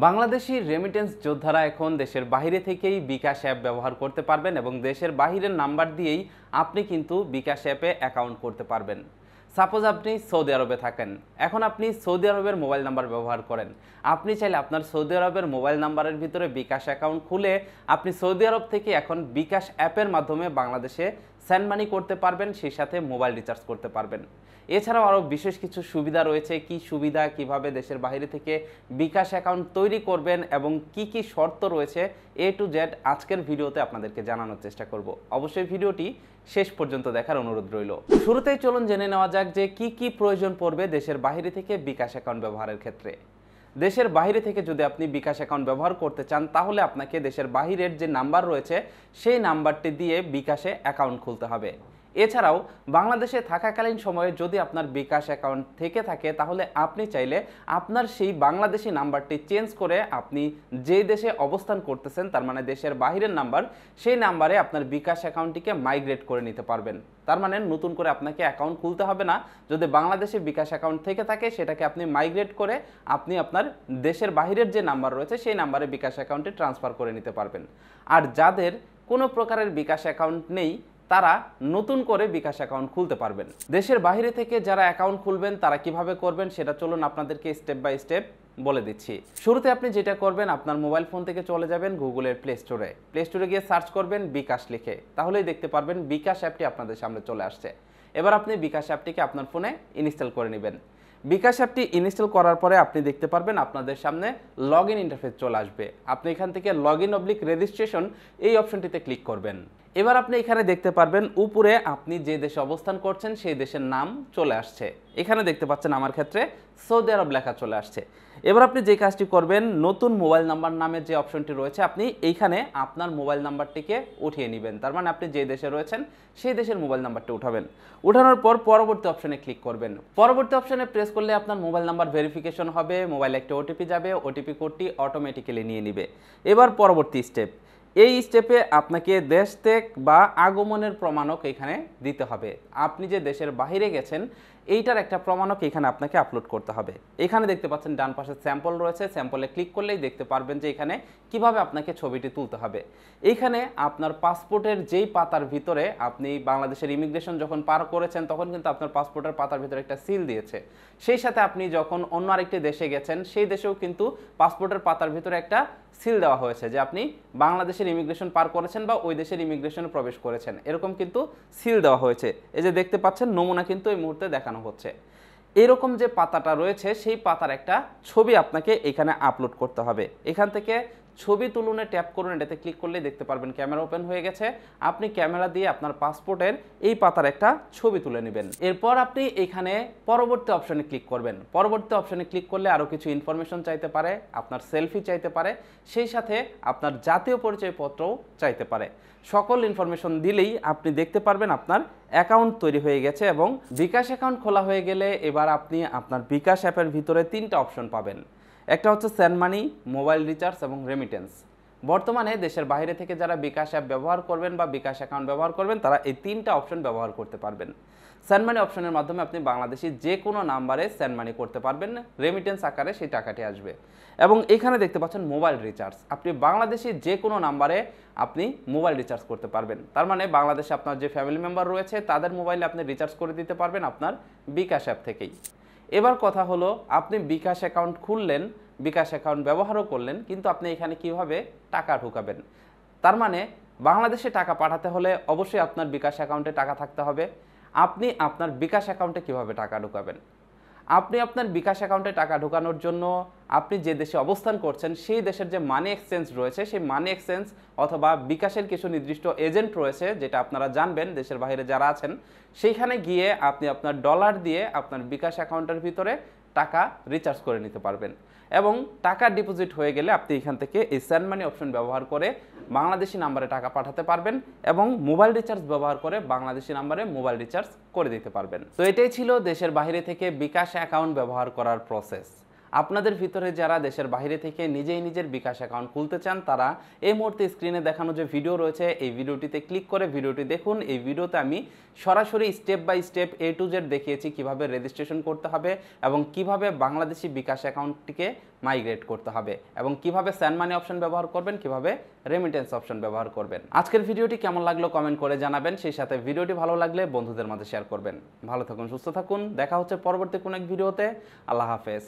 Bangladeshi remittance যোদ্ধারা এখন দেশের বাইরে থেকেই বিকাশ অ্যাপ ব্যবহার করতে পারবেন এবং দেশের বাইরের নাম্বার দিয়েই আপনি কিন্তু বিকাশ অ্যাপে অ্যাকাউন্ট করতে পারবেন। সাপোজ আপনি সৌদি আরবে থাকেন, এখন আপনি সৌদি আরবের মোবাইল নাম্বার ব্যবহার করেন। আপনি চাইলে আপনার সৌদি আরবের মোবাইল নাম্বারের ভিতরে বিকাশ অ্যাকাউন্ট খুলে আপনি সৌদি আরব থেকে এখন বিকাশ অ্যাপের মাধ্যমে বাংলাদেশে সেন্ড মানি করতে পারবেন, সেই সাথে মোবাইল রিচার্জ করতে পারবেন। এছাড়াও আরও বিশেষ কিছু সুবিধা রয়েছে। কি সুবিধা, কিভাবে দেশের বাইরে থেকে বিকাশ অ্যাকাউন্ট তৈরি করবেন এবং কি কি শর্ত রয়েছে A to Z আজকের ভিডিওতে আপনাদেরকে জানানোর চেষ্টা করব। অবশ্যই ভিডিওটি শেষ পর্যন্ত দেখার অনুরোধ রইল। শুরুতেই চলুন জেনে নেওয়া যাক যে কি কি প্রয়োজন পড়বে দেশের বাইরে থেকে বিকাশ অ্যাকাউন্ট ব্যবহারের ক্ষেত্রে। দেশের বাইরে থেকে যদি আপনি বিকাশ অ্যাকাউন্ট ব্যবহার করতে চান তাহলে আপনাকে দেশের বাইরের যে নাম্বার রয়েছে সেই নাম্বারটি দিয়ে বিকাশে অ্যাকাউন্ট খুলতে হবে। এছাড়াও বাংলাদেশে থাকাকালীন সময়ে যদি আপনার বিকাশ অ্যাকাউন্ট থেকে থাকে তাহলে আপনি চাইলে আপনার সেই বাংলাদেশি নাম্বারটি চেঞ্জ করে আপনি যে দেশে অবস্থান করতেছেন, তার মানে দেশের বাইরের নাম্বার, সেই নাম্বারে আপনার বিকাশ অ্যাকাউন্টটিকে মাইগ্রেট করে নিতে পারবেন। তার মানে নতুন করে আপনাকে অ্যাকাউন্ট খুলতে হবে না। যদি বাংলাদেশে বিকাশ অ্যাকাউন্ট থেকে থাকে সেটাকে আপনি মাইগ্রেট করে আপনি আপনার দেশের বাইরের যে নাম্বার রয়েছে সেই নাম্বারে বিকাশ অ্যাকাউন্টে ট্রান্সফার করে নিতে পারবেন। আর যাদের কোনো প্রকারের বিকাশ অ্যাকাউন্ট নেই তারা নতুন করে বিকাশ অ্যাকাউন্ট খুলতে পারবেন। দেশের বাইরে থেকে যারা অ্যাকাউন্ট খুলবেন তারা কিভাবে করবেন সেটা চলুন আপনাদেরকে স্টেপ বাই স্টেপ বলে দিচ্ছি। শুরুতে আপনি যেটা করবেন, আপনার মোবাইল ফোন থেকে চলে যাবেন গুগলের প্লে স্টোরে গিয়ে সার্চ করবেন বিকাশ লিখে, তাহলেই দেখতে পারবেন বিকাশ অ্যাপটি আপনাদের সামনে চলে আসছে। এবার আপনি বিকাশ অ্যাপটিকে আপনার ফোনে ইনস্টল করে নেবেন। বিকাশ অ্যাপটি ইনস্টল করার পরে আপনি দেখতে পারবেন আপনাদের সামনে লগ ইন ইন্টারফেস চলে আসবে। আপনি এখান থেকে লগ ইন রেজিস্ট্রেশন এই অপশনটিতে ক্লিক করবেন। এবার আপনি এখানে দেখতে পারবেন উপরে আপনি যে দেশে অবস্থান করছেন সেই দেশের নাম চলে আসছে। এখানে দেখতে পাচ্ছেন আমার ক্ষেত্রে সৌদি আরব লেখা চলে আসছে। এবার আপনি যে কাজটি করবেন, নতুন মোবাইল নাম্বার নামের যে অপশনটি রয়েছে আপনি এইখানে আপনার মোবাইল নাম্বারটিকে উঠিয়ে নেবেন। তার মানে আপনি যে দেশে রয়েছেন সেই দেশের মোবাইল নাম্বারটি উঠাবেন। উঠানোর পর পরবর্তী অপশনে ক্লিক করবেন। পরবর্তী অপশনে প্রেস করলে আপনার মোবাইল নাম্বার ভেরিফিকেশন হবে, মোবাইলে একটা ওটিপি যাবে, ওটিপি কোডটি অটোমেটিক্যালি নিয়ে নেবে। এবার পরবর্তী স্টেপ, এই স্টেপে আপনাকে দেশ ত্যাগ বা আগমনের প্রমাণক এখানে দিতে হবে। আপনি যে দেশের বাইরে গেছেন এইটার একটা প্রমাণক এখানে আপনাকে আপলোড করতে হবে। এখানে দেখতে পাচ্ছেন ডান পাশে স্যাম্পল রয়েছে, স্যাম্পলে ক্লিক করলেই দেখতে পারবেন যে এখানে কিভাবে আপনাকে ছবিটি তুলতে হবে। এইখানে আপনার পাসপোর্টের যেই পাতার ভিতরে আপনি বাংলাদেশের ইমিগ্রেশন যখন পার করেছেন তখন কিন্তু আপনার পাসপোর্টের পাতার ভিতরে একটা সিল দিয়েছে। সেই সাথে আপনি যখন অন্য আরেকটি দেশে গেছেন সেই দেশেও কিন্তু পাসপোর্টের পাতার ভিতরে একটা সিল দেওয়া হয়েছে যে আপনি বাংলাদেশের ইমিগ্রেশন পার করেছেন বা ওই দেশের ইমিগ্রেশনে প্রবেশ করেছেন, এরকম কিন্তু সিল দেওয়া হয়েছে। এই যে দেখতে পাচ্ছেন নমুনা কিন্তু এই মুহূর্তে দেখানো হচ্ছে। এরকম যে পাতাটা রয়েছে সেই পাতার একটা ছবি আপনাকে এখানে আপলোড করতে হবে। এখান থেকে ছবি তুলনে ট্যাপ করুন, এটাতে ক্লিক করলে দেখতে পারবেন ক্যামেরা ওপেন হয়ে গেছে। আপনি ক্যামেরা দিয়ে আপনার পাসপোর্টের এই পাতার একটা ছবি তুলে নেবেন। এরপর আপনি এখানে পরবর্তী অপশনে ক্লিক করবেন। পরবর্তী অপশনে ক্লিক করলে আরও কিছু ইনফরমেশন চাইতে পারে, আপনার সেলফি চাইতে পারে, সেই সাথে আপনার জাতীয় পরিচয়পত্রও চাইতে পারে। সকল ইনফরমেশন দিলেই আপনি দেখতে পারবেন আপনার অ্যাকাউন্ট তৈরি হয়ে গেছে। এবং বিকাশ অ্যাকাউন্ট খোলা হয়ে গেলে এবার আপনি আপনার বিকাশ অ্যাপের ভিতরে তিনটা অপশন পাবেন। একটা হচ্ছে সেন্ড মানি, মোবাইল রিচার্জ এবং রেমিটেন্স। বর্তমানে দেশের বাইরে থেকে যারা বিকাশ অ্যাপ ব্যবহার করবেন বা বিকাশ অ্যাকাউন্ট ব্যবহার করবেন তারা এই তিনটা অপশন ব্যবহার করতে পারবেন। সেন্ড মানি অপশনের মাধ্যমে আপনি বাংলাদেশি যে কোনো নাম্বারে সেন্ড মানি করতে পারবেন, রেমিটেন্স আকারে সেই টাকাটি আসবে। এবং এখানে দেখতে পাচ্ছেন মোবাইল রিচার্জ, আপনি বাংলাদেশি যে কোনো নাম্বারে আপনি মোবাইল রিচার্জ করতে পারবেন। তার মানে বাংলাদেশে আপনার যে ফ্যামিলি মেম্বার রয়েছে তাদের মোবাইলে আপনি রিচার্জ করে দিতে পারবেন আপনার বিকাশ অ্যাপ থেকেই। এবার কথা হলো, আপনি বিকাশ অ্যাকাউন্ট খুললেন, বিকাশ অ্যাকাউন্ট ব্যবহারও করলেন, কিন্তু আপনি এখানে কিভাবে টাকা ঢুকাবেন? তার মানে বাংলাদেশে টাকা পাঠাতে হলে অবশ্যই আপনার বিকাশ অ্যাকাউন্টে টাকা থাকতে হবে। আপনি আপনার বিকাশ অ্যাকাউন্টে কিভাবে টাকা ঢুকাবেন? আপনি আপনার বিকাশ অ্যাকাউন্টে টাকা ঢোকানোর জন্য আপনি যে দেশে অবস্থান করছেন সেই দেশের যে মানি এক্সচেঞ্জ রয়েছে সেই মানি এক্সচেঞ্জ অথবা বিকাশের কিছু নির্দিষ্ট এজেন্ট রয়েছে যেটা আপনারা জানবেন দেশের বাইরে যারা আছেন, সেইখানে গিয়ে আপনি আপনার ডলার দিয়ে আপনার বিকাশ অ্যাকাউন্টের ভিতরে টাকা রিচার্জ করে নিতে পারবেন। এবং টাকা ডিপোজিট হয়ে গেলে আপনি এখান থেকে এই সেন্ড মানি অপশন ব্যবহার করে বাংলাদেশি নাম্বারে টাকা পাঠাতে পারবেন এবং মোবাইল রিচার্জ ব্যবহার করে বাংলাদেশি নাম্বারে মোবাইল রিচার্জ করে দিতে পারবেন। তো এটাই ছিল দেশের বাইরে থেকে বিকাশ অ্যাকাউন্ট ব্যবহার করার প্রসেস। আপনাদের ভিতরে যারা দেশের বাইরে থেকে নিজেই নিজের বিকাশ অ্যাকাউন্ট খুলতে চান তারা এই মুহূর্তে স্ক্রিনে দেখানো যে ভিডিও রয়েছে এই ভিডিওটিতে ক্লিক করে ভিডিওটি দেখুন। এই ভিডিওতে আমি সরাসরি step by step A to Z দেখিয়েছি কিভাবে রেজিস্ট্রেশন করতে হবে এবং কিভাবে বাংলাদেশি বিকাশ অ্যাকাউন্টটিকে মাইগ্রেট করতে হবে এবং কিভাবে সেন্ড মানি অপশন ব্যবহার করবেন, কিভাবে রেমিটেন্স অপশন ব্যবহার করবেন। আজকের ভিডিওটি কেমন লাগলো কমেন্ট করে জানাবেন, সেই সাথে ভিডিওটি ভালো লাগলে বন্ধুদের মাঝে শেয়ার করবেন। ভালো থাকুন, সুস্থ থাকুন, দেখা হচ্ছে পরবর্তী কোনো এক ভিডিওতে। আল্লাহ হাফেজ।